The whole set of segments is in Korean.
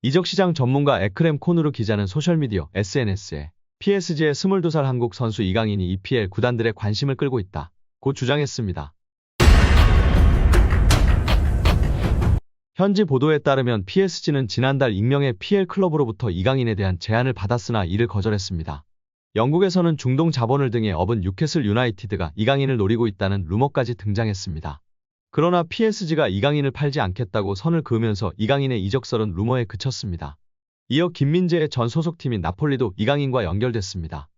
이적 시장 전문가 에크렘 코누르 기자는 소셜미디어 SNS에 PSG의 22살 한국 선수 이강인이 EPL 구단들의 관심을 끌고 있다고 주장했습니다. 현지 보도에 따르면 PSG는 지난달 익명의 PL 클럽으로부터 이강인에 대한 제안을 받았으나 이를 거절했습니다. 영국에서는 중동 자본을 등에 업은 뉴캐슬 유나이티드가 이강인을 노리고 있다는 루머까지 등장했습니다. 그러나 PSG가 이강인을 팔지 않겠다고 선을 그으면서 이강인의 이적설은 루머에 그쳤습니다. 이어 김민재의 전 소속팀인 나폴리도 이강인과 연결됐습니다.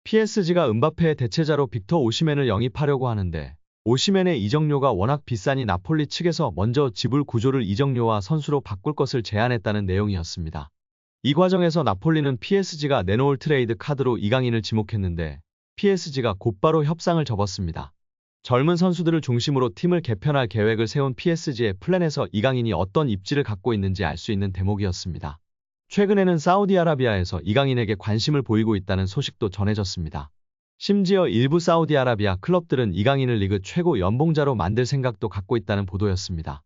PSG가 음바페의 대체자로 빅터 오시멘을 영입하려고 하는데 오시멘의 이적료가 워낙 비싸니 나폴리 측에서 먼저 지불 구조를 이적료와 선수로 바꿀 것을 제안했다는 내용이었습니다. 이 과정에서 나폴리는 PSG가 내놓을 트레이드 카드로 이강인을 지목했는데 PSG가 곧바로 협상을 접었습니다. 젊은 선수들을 중심으로 팀을 개편할 계획을 세운 PSG의 플랜에서 이강인이 어떤 입지를 갖고 있는지 알 수 있는 대목이었습니다. 최근에는 사우디아라비아에서 이강인에게 관심을 보이고 있다는 소식도 전해졌습니다. 심지어 일부 사우디아라비아 클럽들은 이강인을 리그 최고 연봉자로 만들 생각도 갖고 있다는 보도였습니다.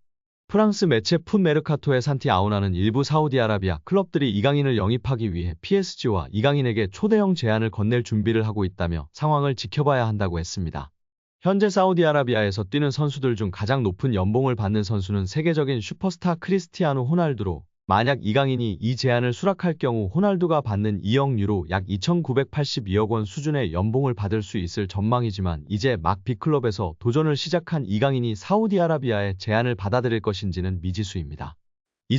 프랑스 매체 풋메르카토의 산티 아우나는 일부 사우디아라비아 클럽들이 이강인을 영입하기 위해 PSG와 이강인에게 초대형 제안을 건넬 준비를 하고 있다며 상황을 지켜봐야 한다고 했습니다. 현재 사우디아라비아에서 뛰는 선수들 중 가장 높은 연봉을 받는 선수는 세계적인 슈퍼스타 크리스티아누 호날두로 만약 이강인이 이 제안을 수락할 경우 호날두가 받는 2억 유로 약 2,982억 원 수준의 연봉을 받을 수 있을 전망이지만 이제 막 B클럽에서 도전을 시작한 이강인이 사우디아라비아의 제안을 받아들일 것인지는 미지수입니다.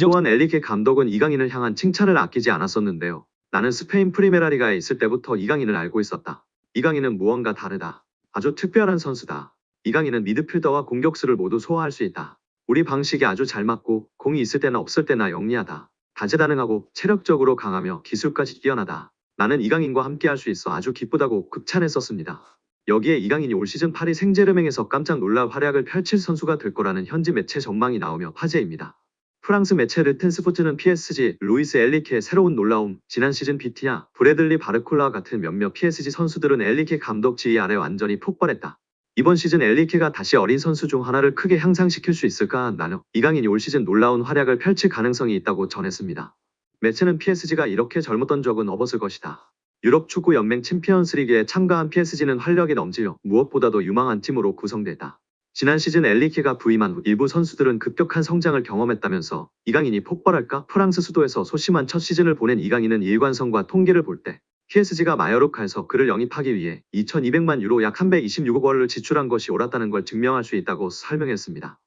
또한 엘리케 감독은 이강인을 향한 칭찬을 아끼지 않았었는데요. 나는 스페인 프리메라리가에 있을 때부터 이강인을 알고 있었다. 이강인은 무언가 다르다. 아주 특별한 선수다. 이강인은 미드필더와 공격수를 모두 소화할 수 있다. 우리 방식이 아주 잘 맞고 공이 있을 때나 없을 때나 영리하다. 다재다능하고 체력적으로 강하며 기술까지 뛰어나다. 나는 이강인과 함께할 수 있어 아주 기쁘다고 극찬했었습니다. 여기에 이강인이 올 시즌 파리 생제르맹에서 깜짝 놀랄 활약을 펼칠 선수가 될 거라는 현지 매체 전망이 나오며 화제입니다. 프랑스 매체 르텐스포츠는 PSG, 루이스 엘리케의 새로운 놀라움, 지난 시즌 비티냐, 브래들리 바르콜라와 같은 몇몇 PSG 선수들은 엘리케 감독 지휘 아래 완전히 폭발했다. 이번 시즌 엘리케가 다시 어린 선수 중 하나를 크게 향상시킬 수 있을까? 나는 이강인이 올 시즌 놀라운 활약을 펼칠 가능성이 있다고 전했습니다. 매체는 PSG가 이렇게 젊었던 적은 없었을 것이다. 유럽 축구 연맹 챔피언스리그에 참가한 PSG는 활력이 넘치며 무엇보다도 유망한 팀으로 구성됐다. 지난 시즌 엘리케가 부임한 후 일부 선수들은 급격한 성장을 경험했다면서 이강인이 폭발할까? 프랑스 수도에서 소심한 첫 시즌을 보낸 이강인은 일관성과 통계를 볼 때 PSG가 마요르카에서 그를 영입하기 위해 2,200만 유로 약 326억 원을 지출한 것이 옳았다는 걸 증명할 수 있다고 설명했습니다.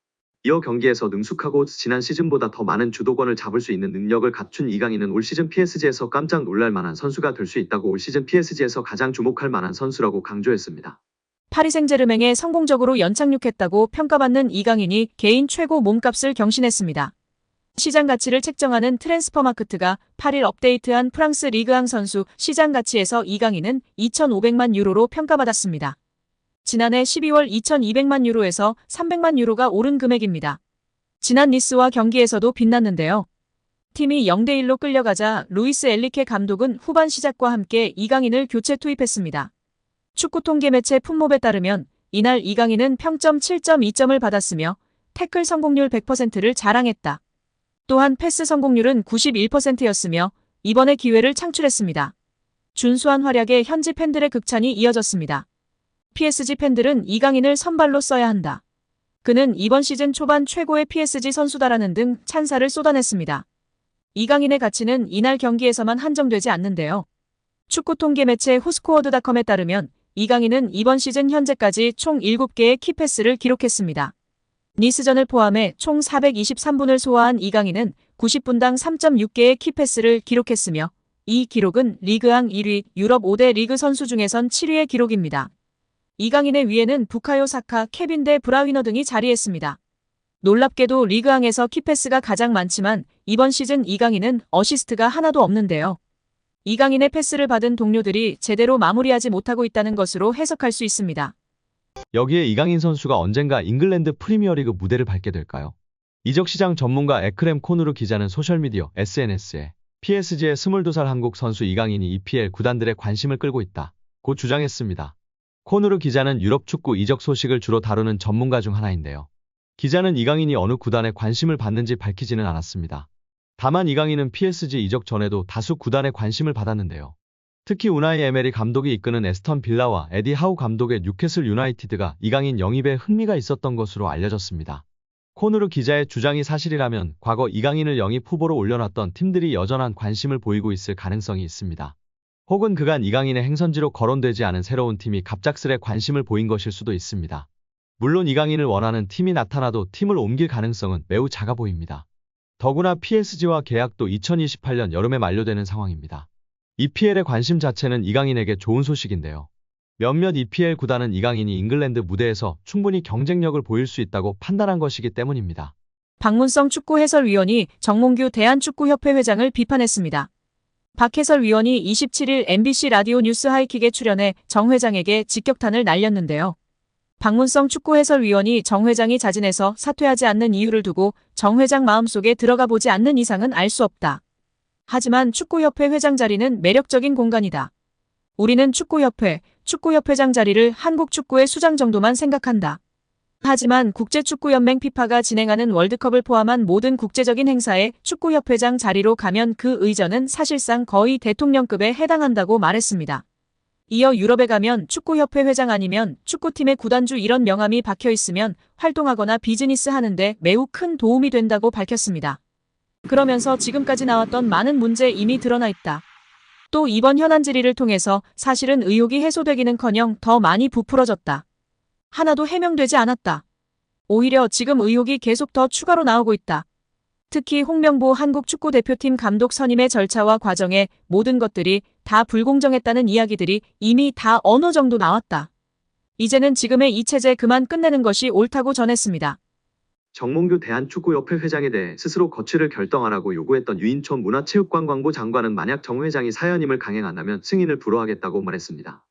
이어 경기에서 능숙하고 지난 시즌보다 더 많은 주도권을 잡을 수 있는 능력을 갖춘 이강인은 올 시즌 PSG에서 깜짝 놀랄 만한 선수가 될 수 있다고 올 시즌 PSG에서 가장 주목할 만한 선수라고 강조했습니다. 파리 생제르맹에 성공적으로 연착륙했다고 평가받는 이강인이 개인 최고 몸값을 경신했습니다. 시장 가치를 책정하는 트랜스퍼마크트가 8일 업데이트한 프랑스 리그앙 선수 시장 가치에서 이강인은 2,500만 유로로 평가받았습니다. 지난해 12월 2,200만 유로에서 300만 유로가 오른 금액입니다. 지난 니스와 경기에서도 빛났는데요. 팀이 0대1로 끌려가자 루이스 엘리케 감독은 후반 시작과 함께 이강인을 교체 투입했습니다. 축구 통계 매체 풋몹에 따르면 이날 이강인은 평점 7.2점을 받았으며 태클 성공률 100%를 자랑했다. 또한 패스 성공률은 91%였으며 이번에 기회를 창출했습니다. 준수한 활약에 현지 팬들의 극찬이 이어졌습니다. PSG 팬들은 이강인을 선발로 써야 한다. 그는 이번 시즌 초반 최고의 PSG 선수다라는 등 찬사를 쏟아냈습니다. 이강인의 가치는 이날 경기에서만 한정되지 않는데요. 축구 통계 매체 후스코어드닷컴에 따르면 이강인은 이번 시즌 현재까지 총 7개의 키패스를 기록했습니다. 니스전을 포함해 총 423분을 소화한 이강인은 90분당 3.6개의 키패스를 기록했으며 이 기록은 리그앙 1위, 유럽 5대 리그 선수 중에선 7위의 기록입니다. 이강인의 위에는 부카요 사카, 케빈 데 브라위너 등이 자리했습니다. 놀랍게도 리그앙에서 키패스가 가장 많지만 이번 시즌 이강인은 어시스트가 하나도 없는데요. 이강인의 패스를 받은 동료들이 제대로 마무리하지 못하고 있다는 것으로 해석할 수 있습니다. 여기에 이강인 선수가 언젠가 잉글랜드 프리미어리그 무대를 밟게 될까요? 이적 시장 전문가 에크렘 코누르 기자는 소셜미디어 SNS에 PSG의 22살 한국 선수 이강인이 EPL 구단들의 관심을 끌고 있다고 주장했습니다. 코누르 기자는 유럽 축구 이적 소식을 주로 다루는 전문가 중 하나인데요. 기자는 이강인이 어느 구단에 관심을 받는지 밝히지는 않았습니다. 다만 이강인은 PSG 이적 전에도 다수 구단의 관심을 받았는데요. 특히 우나이 에메리 감독이 이끄는 에스턴 빌라와 에디 하우 감독의 뉴캐슬 유나이티드가 이강인 영입에 흥미가 있었던 것으로 알려졌습니다. 코누르 기자의 주장이 사실이라면 과거 이강인을 영입 후보로 올려놨던 팀들이 여전한 관심을 보이고 있을 가능성이 있습니다. 혹은 그간 이강인의 행선지로 거론되지 않은 새로운 팀이 갑작스레 관심을 보인 것일 수도 있습니다. 물론 이강인을 원하는 팀이 나타나도 팀을 옮길 가능성은 매우 작아 보입니다. 더구나 PSG와 계약도 2028년 여름에 만료되는 상황입니다. EPL의 관심 자체는 이강인에게 좋은 소식인데요. 몇몇 EPL 구단은 이강인이 잉글랜드 무대에서 충분히 경쟁력을 보일 수 있다고 판단한 것이기 때문입니다. 박문성 축구 해설위원이 정몽규 대한축구협회 회장을 비판했습니다. 박 해설위원이 27일 MBC 라디오 뉴스 하이킥에 출연해 정 회장에게 직격탄을 날렸는데요. 박문성 축구 해설위원이 정 회장이 자진해서 사퇴하지 않는 이유를 두고 정 회장 마음속에 들어가 보지 않는 이상은 알 수 없다. 하지만 축구협회 회장 자리는 매력적인 공간이다. 우리는 축구협회장 자리를 한국 축구의 수장 정도만 생각한다. 하지만 국제축구연맹 피파가 진행하는 월드컵을 포함한 모든 국제적인 행사에 축구협회장 자리로 가면 그 의전은 사실상 거의 대통령급에 해당한다고 말했습니다. 이어 유럽에 가면 축구협회 회장 아니면 축구팀의 구단주 이런 명함이 박혀 있으면 활동하거나 비즈니스 하는데 매우 큰 도움이 된다고 밝혔습니다. 그러면서 지금까지 나왔던 많은 문제 이미 드러나 있다. 또 이번 현안 질의를 통해서 사실은 의혹이 해소되기는커녕 더 많이 부풀어졌다. 하나도 해명되지 않았다. 오히려 지금 의혹이 계속 더 추가로 나오고 있다. 특히 홍명보 한국 축구대표팀 감독 선임의 절차와 과정에 모든 것들이 다 불공정했다는 이야기들이 이미 다 어느 정도 나왔다. 이제는 지금의 이 체제 그만 끝내는 것이 옳다고 전했습니다. 정몽규 대한축구협회 회장에 대해 스스로 거취를 결정하라고 요구했던 유인촌 문화체육관광부 장관은 만약 정 회장이 사연임을 강행한다면 승인을 불허하겠다고 말했습니다.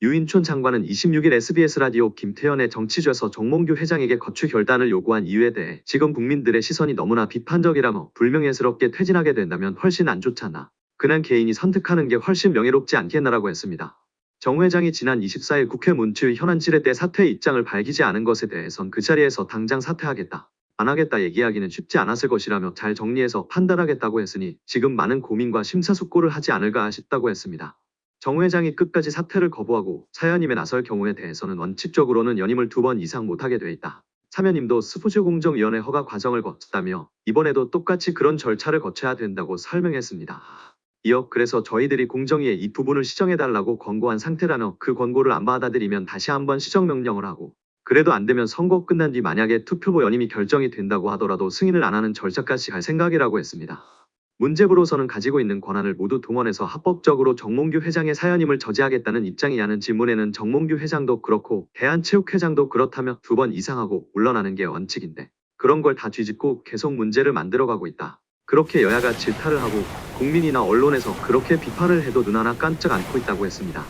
유인촌 장관은 26일 SBS 라디오 김태현의 정치좌에서 정몽규 회장에게 거취 결단을 요구한 이유에 대해 지금 국민들의 시선이 너무나 비판적이라며 불명예스럽게 퇴진하게 된다면 훨씬 안 좋잖아. 그냥 개인이 선택하는 게 훨씬 명예롭지 않겠나라고 했습니다. 정 회장이 지난 24일 국회 문체위 현안 질의 때 사퇴 입장을 밝히지 않은 것에 대해선 그 자리에서 당장 사퇴하겠다, 안 하겠다 얘기하기는 쉽지 않았을 것이라며 잘 정리해서 판단하겠다고 했으니 지금 많은 고민과 심사숙고를 하지 않을까 싶다고 했습니다. 정 회장이 끝까지 사퇴를 거부하고 사연임에 나설 경우에 대해서는 원칙적으로는 연임을 2번 이상 못하게 돼 있다. 사면임도 스포츠공정위원회 허가 과정을 거쳤다며 이번에도 똑같이 그런 절차를 거쳐야 된다고 설명했습니다. 이어 그래서 저희들이 공정위에 이 부분을 시정해달라고 권고한 상태라며 그 권고를 안 받아들이면 다시 한번 시정명령을 하고 그래도 안 되면 선거 끝난 뒤 만약에 투표보 연임이 결정이 된다고 하더라도 승인을 안 하는 절차까지 갈 생각이라고 했습니다. 문제부로서는 가지고 있는 권한을 모두 동원해서 합법적으로 정몽규 회장의 사연임을 저지하겠다는 입장이냐는 질문에는 정몽규 회장도 그렇고 대한체육회장도 그렇다며 2번 이상하고 물러나는 게 원칙인데 그런 걸 다 뒤집고 계속 문제를 만들어가고 있다. 그렇게 여야가 질타를 하고 국민이나 언론에서 그렇게 비판을 해도 눈 하나 깜짝 않고 있다고 했습니다.